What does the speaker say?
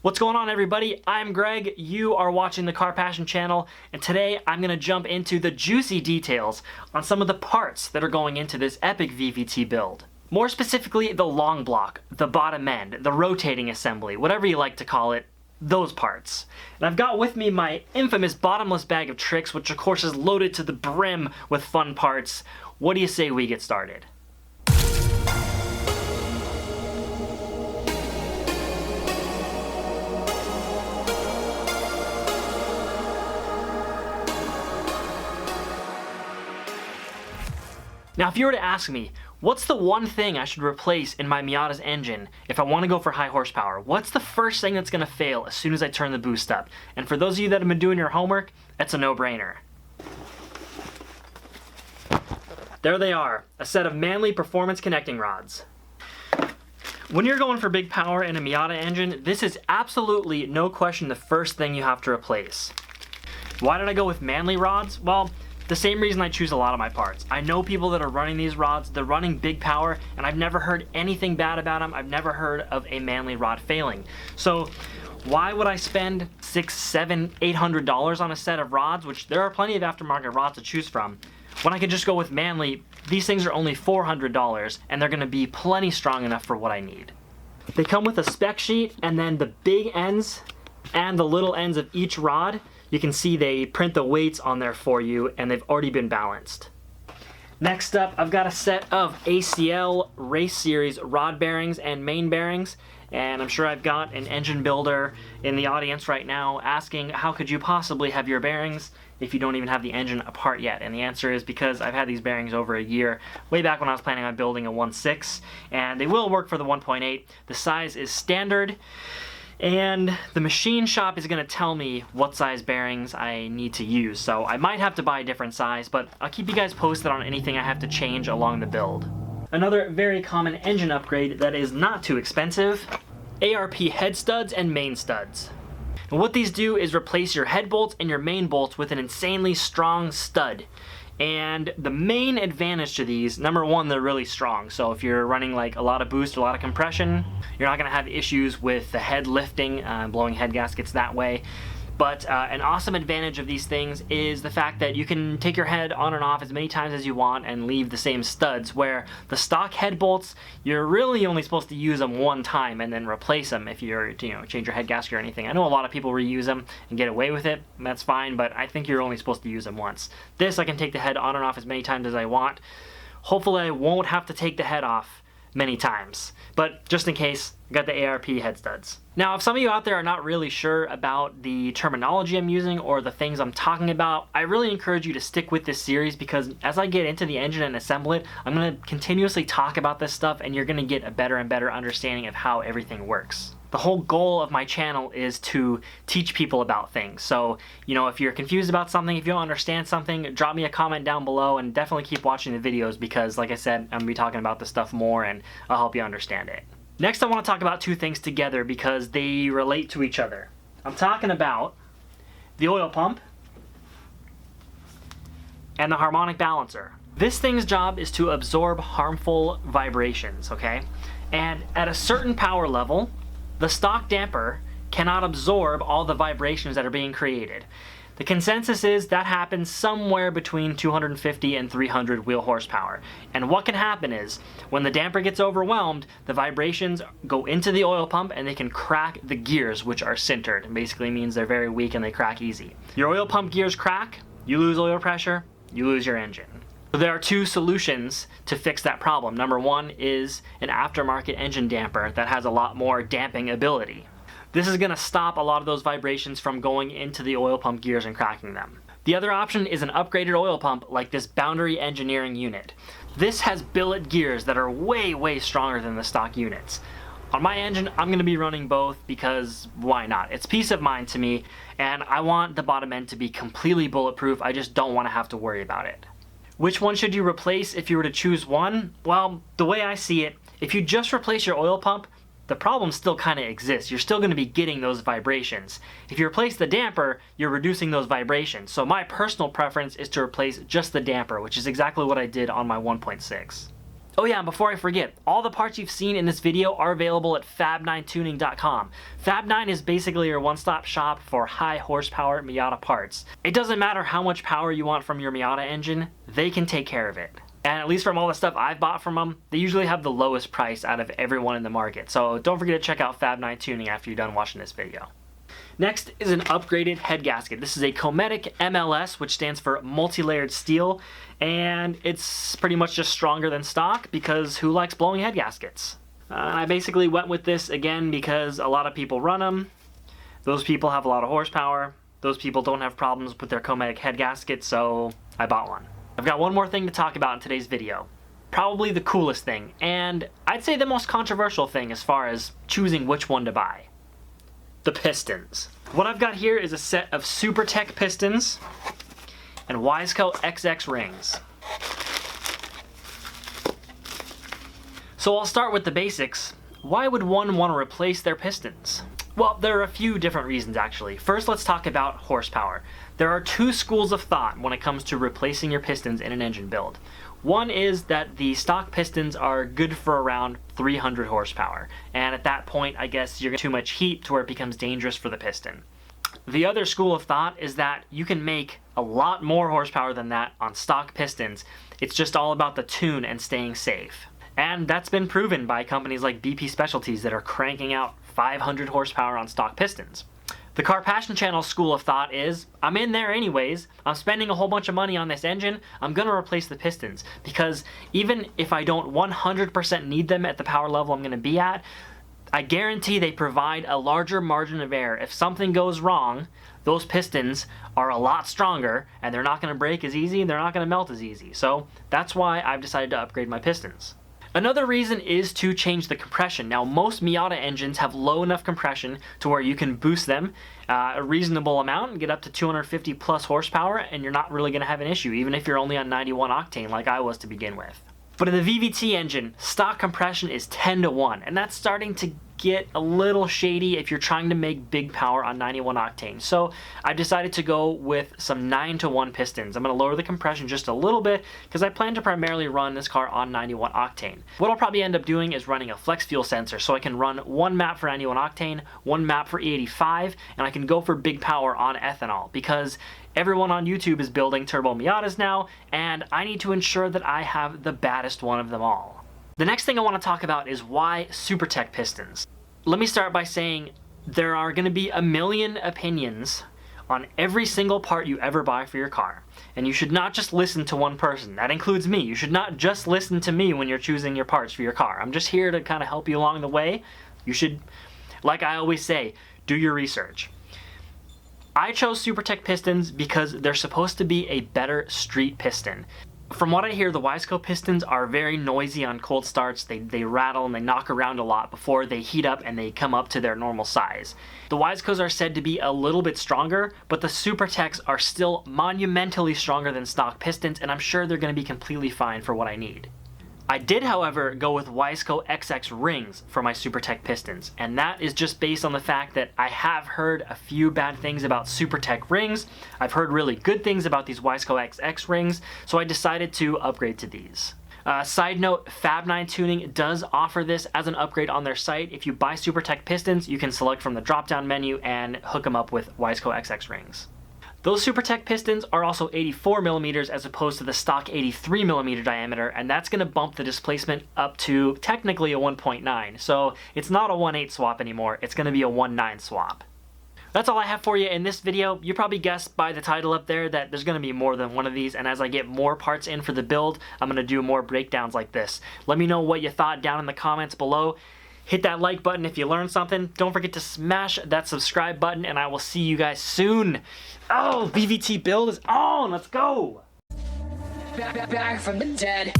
What's going on, everybody? I'm Greg, you are watching the Car Passion channel, and today I'm going to jump into the juicy details on some of the parts that are going into this epic VVT build. More specifically, the long block, the bottom end, the rotating assembly, whatever you like to call it, those parts. And I've got with me my infamous bottomless bag of tricks, which of course is loaded to the brim with fun parts. What do you say we get started? Now, if you were to ask me, what's the one thing I should replace in my Miata's engine if I want to go for high horsepower? What's the first thing that's going to fail as soon as I turn the boost up? And for those of you that have been doing your homework, it's a no-brainer. There they are, a set of Manly performance connecting rods. When you're going for big power in a Miata engine, this is absolutely, no question, the first thing you have to replace. Why did I go with Manly rods? Well, the same reason I choose a lot of my parts. I know people that are running these rods, they're running big power, and I've never heard anything bad about them. I've never heard of a Manly rod failing. So why would I spend $600, $700, $800 on a set of rods, which there are plenty of aftermarket rods to choose from, when I could just go with Manly? These things are only $400, and they're gonna be plenty strong enough for what I need. They come with a spec sheet, and then the big ends and the little ends of each rod, you can see they print the weights on there for you, and they've already been balanced. Next up, I've got a set of ACL Race Series rod bearings and main bearings, and I'm sure I've got an engine builder in the audience right now asking, how could you possibly have your bearings if you don't even have the engine apart yet? And the answer is because I've had these bearings over a year, way back when I was planning on building a 1.6, and they will work for the 1.8. The size is standard, and the machine shop is going to tell me what size bearings I need to use, so I might have to buy a different size, but I'll keep you guys posted on anything I have to change along the build. Another very common engine upgrade that is not too expensive: ARP head studs and main studs. And what these do is replace your head bolts and your main bolts with an insanely strong stud. And the main advantage to these, number one, they're really strong. So if you're running like a lot of boost, a lot of compression, you're not going to have issues with the head lifting, blowing head gaskets that way. But an awesome advantage of these things is the fact that you can take your head on and off as many times as you want and leave the same studs, where the stock head bolts, you're really only supposed to use them one time and then replace them if you're, change your head gasket or anything. I know a lot of people reuse them and get away with it, and that's fine, but I think you're only supposed to use them once. This, I can take the head on and off as many times as I want. Hopefully I won't have to take the head off many times, but just in case, I got the ARP head studs. Now, if some of you out there are not really sure about the terminology I'm using or the things I'm talking about, I really encourage you to stick with this series, because as I get into the engine and assemble it, I'm going to continuously talk about this stuff, and you're going to get a better and better understanding of how everything works. The whole goal of my channel is to teach people about things. So, if you're confused about something, if you don't understand something, drop me a comment down below, and definitely keep watching the videos, because like I said, I'm going to be talking about this stuff more, and I'll help you understand it. Next, I want to talk about two things together because they relate to each other. I'm talking about the oil pump and the harmonic balancer. This thing's job is to absorb harmful vibrations, okay? And at a certain power level, the stock damper cannot absorb all the vibrations that are being created. The consensus is that happens somewhere between 250 and 300 wheel horsepower. And what can happen is, when the damper gets overwhelmed, the vibrations go into the oil pump and they can crack the gears, which are sintered. It basically means they're very weak and they crack easy. Your oil pump gears crack, you lose oil pressure, you lose your engine. So there are two solutions to fix that problem. Number one is an aftermarket engine damper that has a lot more damping ability. This is going to stop a lot of those vibrations from going into the oil pump gears and cracking them. The other option is an upgraded oil pump like this Boundary Engineering unit. This has billet gears that are way, way stronger than the stock units. On my engine, I'm going to be running both because why not? It's peace of mind to me, and I want the bottom end to be completely bulletproof. I just don't want to have to worry about it. Which one should you replace if you were to choose one? Well, the way I see it, if you just replace your oil pump, the problem still kind of exists. You're still going to be getting those vibrations. If you replace the damper, you're reducing those vibrations. So my personal preference is to replace just the damper, which is exactly what I did on my 1.6. Oh yeah, and before I forget, all the parts you've seen in this video are available at fab9tuning.com. Fab9 is basically your one-stop shop for high horsepower Miata parts. It doesn't matter how much power you want from your Miata engine, they can take care of it. And at least from all the stuff I've bought from them, they usually have the lowest price out of everyone in the market. So don't forget to check out Fab9 Tuning after you're done watching this video. Next is an upgraded head gasket. This is a Cometic MLS, which stands for multi-layered steel, and it's pretty much just stronger than stock because who likes blowing head gaskets? I basically went with this again because a lot of people run them. Those people have a lot of horsepower. Those people don't have problems with their Cometic head gasket, so I bought one. I've got one more thing to talk about in today's video. Probably the coolest thing, and I'd say the most controversial thing as far as choosing which one to buy. The pistons. What I've got here is a set of SuperTech pistons and Wiseco XX rings. So I'll start with the basics. Why would one want to replace their pistons? Well, there are a few different reasons actually. First, let's talk about horsepower. There are two schools of thought when it comes to replacing your pistons in an engine build. One is that the stock pistons are good for around 300 horsepower, and at that point, I guess you're getting too much heat to where it becomes dangerous for the piston. The other school of thought is that you can make a lot more horsepower than that on stock pistons. It's just all about the tune and staying safe. And that's been proven by companies like BP Specialties that are cranking out 500 horsepower on stock pistons. The TheCarPassionChannel school of thought is, I'm in there anyways, I'm spending a whole bunch of money on this engine, I'm gonna replace the pistons, because even if I don't 100% need them at the power level I'm gonna be at, I guarantee they provide a larger margin of error. If something goes wrong, those pistons are a lot stronger, and they're not gonna break as easy, and they're not gonna melt as easy. So that's why I've decided to upgrade my pistons. Another reason is to change the compression. Now, most Miata engines have low enough compression to where you can boost them a reasonable amount and get up to 250 plus horsepower, and you're not really gonna have an issue, even if you're only on 91 octane like I was to begin with. But in the VVT engine, stock compression is 10-1, and that's starting to get a little shady if you're trying to make big power on 91 octane. So I decided to go with some 9-1 pistons. I'm going to lower the compression just a little bit because I plan to primarily run this car on 91 octane. What I'll probably end up doing is running a flex fuel sensor so I can run one map for 91 octane, one map for E85, and I can go for big power on ethanol because everyone on YouTube is building turbo Miatas now, and I need to ensure that I have the baddest one of them all. The next thing I want to talk about is why SuperTech pistons. Let me start by saying there are going to be a million opinions on every single part you ever buy for your car. And you should not just listen to one person. That includes me. You should not just listen to me when you're choosing your parts for your car. I'm just here to kind of help you along the way. You should, like I always say, do your research. I chose SuperTech pistons because they're supposed to be a better street piston. From what I hear, the Wiseco pistons are very noisy on cold starts. They rattle and they knock around a lot before they heat up and they come up to their normal size. The Wisecos are said to be a little bit stronger, but the SuperTechs are still monumentally stronger than stock pistons, and I'm sure they're going to be completely fine for what I need. I did, however, go with Wiseco XX rings for my SuperTech pistons, and that is just based on the fact that I have heard a few bad things about SuperTech rings. I've heard really good things about these Wiseco XX rings, so I decided to upgrade to these. Side note, Fab9 Tuning does offer this as an upgrade on their site. If you buy SuperTech pistons, you can select from the drop-down menu and hook them up with Wiseco XX rings. Those SuperTech pistons are also 84mm as opposed to the stock 83mm diameter, and that's going to bump the displacement up to technically a 1.9. So it's not a 1.8 swap anymore, it's going to be a 1.9 swap. That's all I have for you in this video. You probably guessed by the title up there that there's going to be more than one of these, and as I get more parts in for the build, I'm going to do more breakdowns like this. Let me know what you thought down in the comments below. Hit that like button if you learned something. Don't forget to smash that subscribe button, and I will see you guys soon. Oh, VVT build is on. Let's go. Back from the dead.